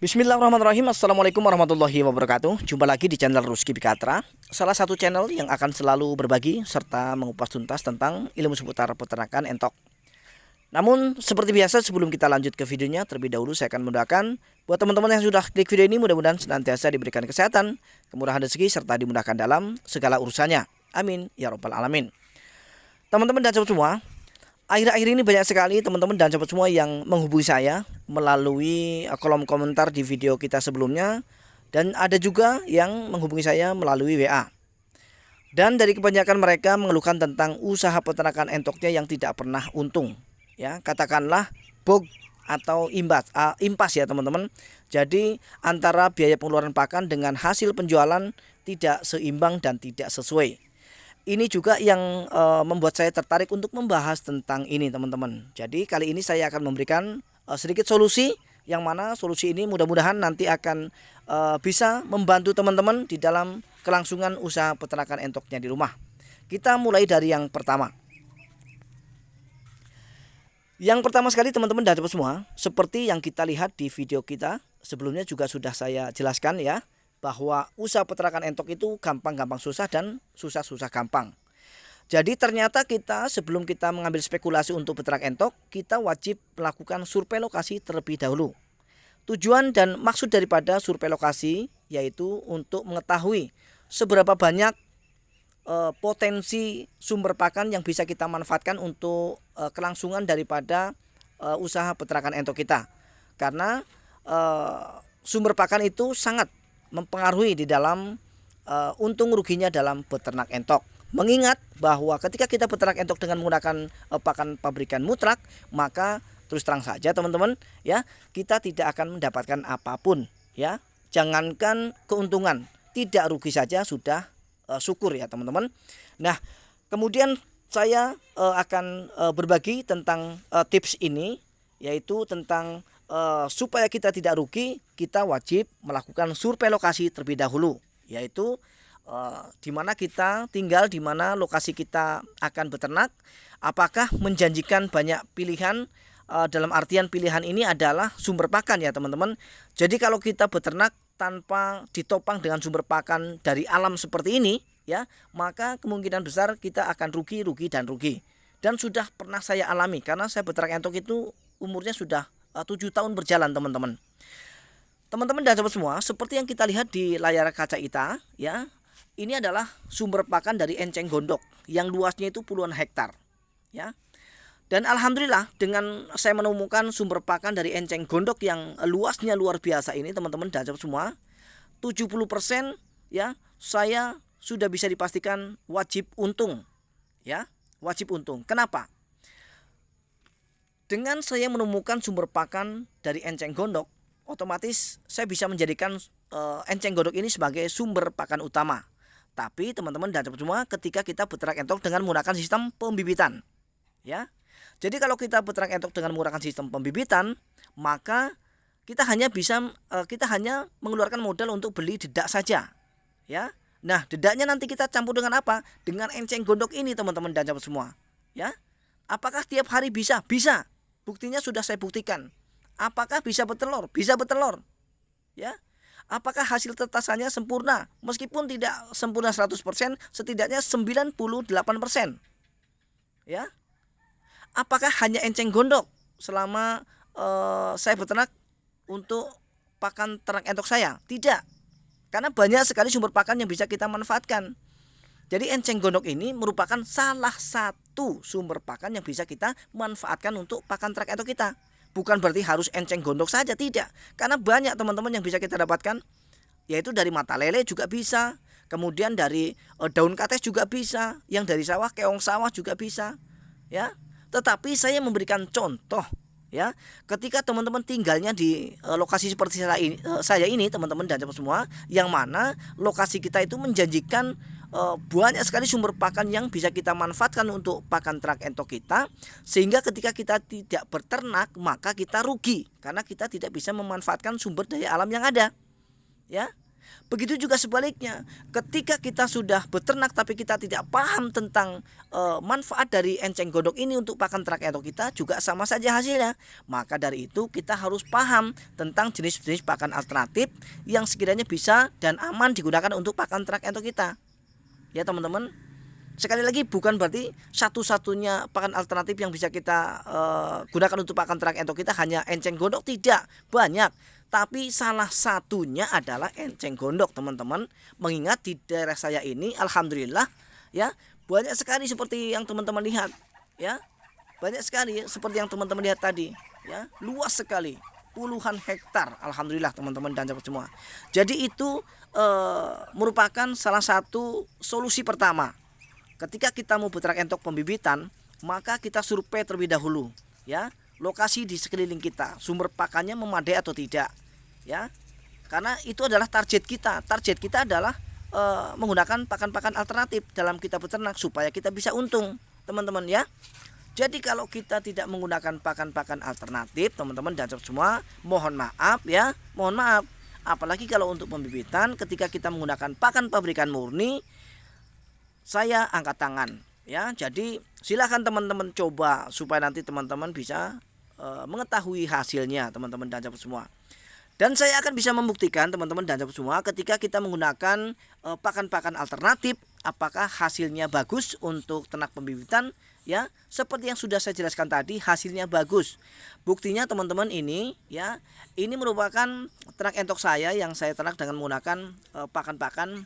Bismillahirrahmanirrahim. Assalamualaikum warahmatullahi wabarakatuh. Jumpa lagi di channel Rusky Bikatra, salah satu channel yang akan selalu berbagi serta mengupas tuntas tentang ilmu seputar peternakan entok. Namun seperti biasa, sebelum kita lanjut ke videonya, terlebih dahulu saya akan mendoakan buat teman-teman yang sudah klik video ini, mudah-mudahan senantiasa diberikan kesehatan, kemurahan rezeki, serta dimudahkan dalam segala urusannya. Amin ya robbal alamin. Teman-teman dan sahabat semua, akhir-akhir ini banyak sekali teman-teman dan sahabat semua yang menghubungi saya melalui kolom komentar di video kita sebelumnya, dan ada juga yang menghubungi saya melalui WA. Dan dari kebanyakan mereka mengeluhkan tentang usaha peternakan entoknya yang tidak pernah untung. Ya, katakanlah bog atau impas ya teman-teman. Jadi antara biaya pengeluaran pakan dengan hasil penjualan tidak seimbang dan tidak sesuai. Ini juga yang membuat saya tertarik untuk membahas tentang ini teman-teman. Jadi kali ini saya akan memberikan sedikit solusi, yang mana solusi ini mudah-mudahan nanti akan bisa membantu teman-teman di dalam kelangsungan usaha peternakan entoknya di rumah. Kita mulai dari yang pertama. Yang pertama sekali teman-teman dan sahabat semua, seperti yang kita lihat di video kita sebelumnya juga sudah saya jelaskan ya, bahwa usaha peternakan entok itu gampang-gampang susah dan susah-susah gampang. Jadi ternyata kita sebelum kita mengambil spekulasi untuk peternak entok, kita wajib melakukan survei lokasi terlebih dahulu. Tujuan dan maksud daripada survei lokasi yaitu untuk mengetahui seberapa banyak potensi sumber pakan yang bisa kita manfaatkan untuk kelangsungan daripada usaha peternakan entok kita. Karena sumber pakan itu sangat mempengaruhi di dalam untung ruginya dalam peternak entok. Mengingat bahwa ketika kita peternak entok dengan menggunakan pakan pabrikan mutlak, maka terus terang saja teman-teman ya, kita tidak akan mendapatkan apapun ya. Jangankan keuntungan, tidak rugi saja sudah syukur ya teman-teman. Nah, kemudian saya akan berbagi tentang tips ini, yaitu tentang supaya kita tidak rugi, kita wajib melakukan survei lokasi terlebih dahulu, yaitu di mana kita tinggal, di mana lokasi kita akan beternak, apakah menjanjikan banyak pilihan. Dalam artian pilihan ini adalah sumber pakan ya teman-teman. Jadi kalau kita beternak tanpa ditopang dengan sumber pakan dari alam seperti ini ya, maka kemungkinan besar kita akan rugi dan rugi. Dan sudah pernah saya alami karena saya beternak entok itu umurnya sudah 7 tahun berjalan teman-teman. Teman-teman dan sahabat semua, seperti yang kita lihat di layar kaca kita ya, ini adalah sumber pakan dari enceng gondok yang luasnya itu puluhan hektar ya. Dan alhamdulillah dengan saya menemukan sumber pakan dari enceng gondok yang luasnya luar biasa ini teman-teman dan sahabat semua, 70% ya saya sudah bisa dipastikan wajib untung ya, wajib untung. Kenapa? Dengan saya menemukan sumber pakan dari enceng gondok, otomatis saya bisa menjadikan enceng gondok ini sebagai sumber pakan utama. Tapi teman-teman dan sahabat semua, ketika kita beternak entok dengan menggunakan sistem pembibitan ya. Jadi kalau kita beternak entok dengan menggunakan sistem pembibitan, maka kita hanya mengeluarkan modal untuk beli dedak saja ya. Nah, dedaknya nanti kita campur dengan apa? Dengan enceng gondok ini teman-teman dan sahabat semua ya. Apakah tiap hari bisa? Bisa. Buktinya sudah saya buktikan. Apakah bisa bertelur? Bisa bertelur ya. Apakah hasil tetasannya sempurna? Meskipun tidak sempurna 100%, setidaknya 98% ya. Apakah hanya enceng gondok selama saya beternak untuk pakan ternak entok saya? Tidak. Karena banyak sekali sumber pakan yang bisa kita manfaatkan. Jadi enceng gondok ini merupakan salah satu sumber pakan yang bisa kita manfaatkan untuk pakan ternak entok kita. Bukan berarti harus enceng gondok saja, tidak. Karena banyak teman-teman yang bisa kita dapatkan, yaitu dari mata lele juga bisa, kemudian dari daun kates juga bisa, yang dari sawah, keong sawah juga bisa ya. Tetapi saya memberikan contoh ya, ketika teman-teman tinggalnya di lokasi seperti saya ini teman-teman dan sahabat semua, yang mana lokasi kita itu menjanjikan banyak sekali sumber pakan yang bisa kita manfaatkan untuk pakan ternak entok kita, sehingga ketika kita tidak beternak maka kita rugi karena kita tidak bisa memanfaatkan sumber daya alam yang ada ya. Begitu juga sebaliknya, ketika kita sudah beternak tapi kita tidak paham tentang manfaat dari enceng gondok ini untuk pakan ternak entok kita, juga sama saja hasilnya. Maka dari itu kita harus paham tentang jenis-jenis pakan alternatif yang sekiranya bisa dan aman digunakan untuk pakan ternak entok kita. Ya teman-teman, sekali lagi bukan berarti satu-satunya pakan alternatif yang bisa kita gunakan untuk pakan ternak entok kita hanya enceng gondok, tidak, banyak. Tapi salah satunya adalah enceng gondok, teman-teman. Mengingat di daerah saya ini alhamdulillah ya, banyak sekali seperti yang teman-teman lihat ya. Banyak sekali seperti yang teman-teman lihat tadi ya, luas sekali, puluhan hektar alhamdulillah teman-teman dan sahabat semua. Jadi itu merupakan salah satu solusi pertama. Ketika kita mau beternak entok pembibitan, maka kita survei terlebih dahulu ya, lokasi di sekeliling kita, sumber pakannya memadai atau tidak ya. Karena itu adalah target kita. Target kita adalah menggunakan pakan-pakan alternatif dalam kita beternak supaya kita bisa untung, teman-teman ya. Jadi kalau kita tidak menggunakan pakan-pakan alternatif, teman-teman dan semua, mohon maaf ya, mohon maaf. Apalagi kalau untuk pembibitan, ketika kita menggunakan pakan pabrikan murni, saya angkat tangan ya. Jadi silakan teman-teman coba supaya nanti teman-teman bisa mengetahui hasilnya, teman-teman dan sahabat semua. Dan saya akan bisa membuktikan teman-teman dan sahabat semua, ketika kita menggunakan pakan-pakan alternatif, apakah hasilnya bagus untuk ternak pembibitan ya. Seperti yang sudah saya jelaskan tadi, hasilnya bagus. Buktinya teman-teman ini ya, ini merupakan ternak entok saya yang saya ternak dengan menggunakan pakan-pakan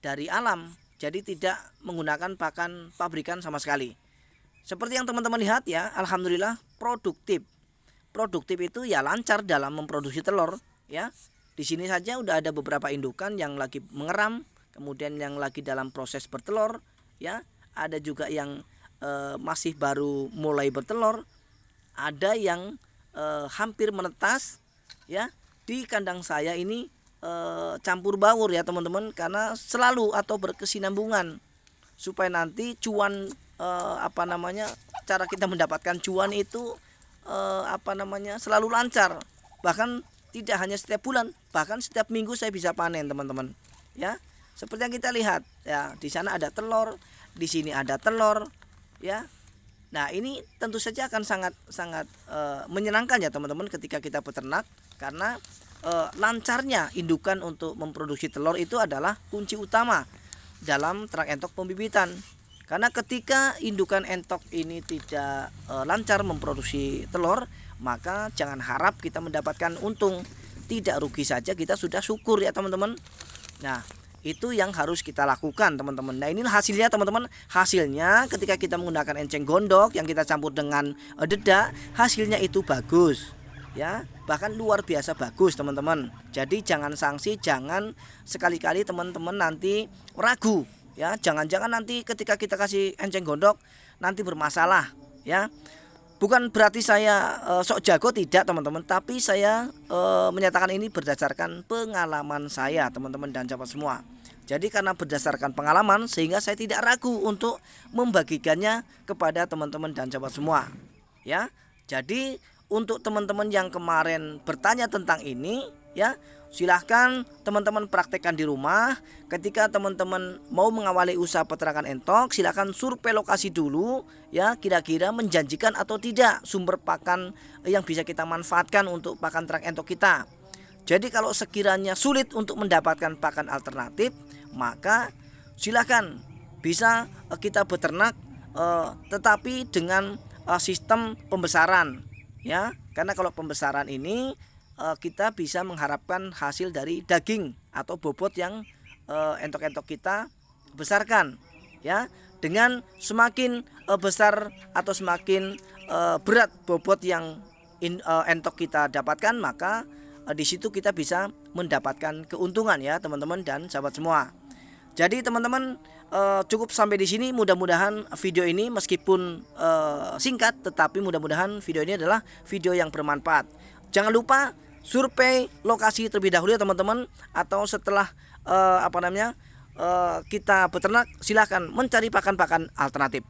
dari alam. Jadi tidak menggunakan pakan pabrikan sama sekali. Seperti yang teman-teman lihat ya, alhamdulillah produktif. Produktif itu ya lancar dalam memproduksi telur ya. Di sini saja udah ada beberapa indukan yang lagi mengeram, kemudian yang lagi dalam proses bertelur ya. Ada juga yang masih baru mulai bertelur. Ada yang hampir menetas ya. Di kandang saya ini campur baur ya teman-teman, karena selalu atau berkesinambungan supaya nanti cuan cara kita mendapatkan cuan itu selalu lancar. Bahkan tidak hanya setiap bulan, bahkan setiap minggu saya bisa panen, teman-teman ya. Seperti yang kita lihat ya, di sana ada telur, di sini ada telur ya. Nah, ini tentu saja akan sangat menyenangkan ya teman-teman ketika kita beternak, karena lancarnya indukan untuk memproduksi telur itu adalah kunci utama dalam ternak entok pembibitan. Karena ketika indukan entok ini tidak lancar memproduksi telur, maka jangan harap kita mendapatkan untung. Tidak rugi saja kita sudah syukur ya teman-teman. Nah, itu yang harus kita lakukan teman-teman. Nah, inilah hasilnya teman-teman. Hasilnya ketika kita menggunakan enceng gondok yang kita campur dengan dedak, hasilnya itu bagus ya, bahkan luar biasa bagus teman-teman. Jadi jangan sanksi, jangan sekali-kali teman-teman nanti ragu ya. Jangan-jangan nanti ketika kita kasih enceng gondok nanti bermasalah ya. Bukan berarti saya sok jago, tidak teman-teman, tapi saya menyatakan ini berdasarkan pengalaman saya teman-teman dan sahabat semua. Jadi karena berdasarkan pengalaman sehingga saya tidak ragu untuk membagikannya kepada teman-teman dan sahabat semua ya. Jadi untuk teman-teman yang kemarin bertanya tentang ini ya, silahkan teman-teman praktekkan di rumah. Ketika teman-teman mau mengawali usaha peternakan entok, silahkan survei lokasi dulu ya, kira-kira menjanjikan atau tidak sumber pakan yang bisa kita manfaatkan untuk pakan ternak entok kita. Jadi kalau sekiranya sulit untuk mendapatkan pakan alternatif, maka silahkan bisa kita beternak tetapi dengan sistem pembesaran ya. Karena kalau pembesaran ini kita bisa mengharapkan hasil dari daging atau bobot yang entok-entok kita besarkan ya. Dengan semakin besar atau semakin berat bobot yang entok kita dapatkan, maka di situ kita bisa mendapatkan keuntungan ya teman-teman dan sahabat semua. Jadi teman-teman cukup sampai di sini. Mudah-mudahan video ini meskipun singkat, tetapi mudah-mudahan video ini adalah video yang bermanfaat. Jangan lupa survei lokasi terlebih dahulu ya teman-teman. Atau setelah kita beternak, silahkan mencari pakan-pakan alternatif.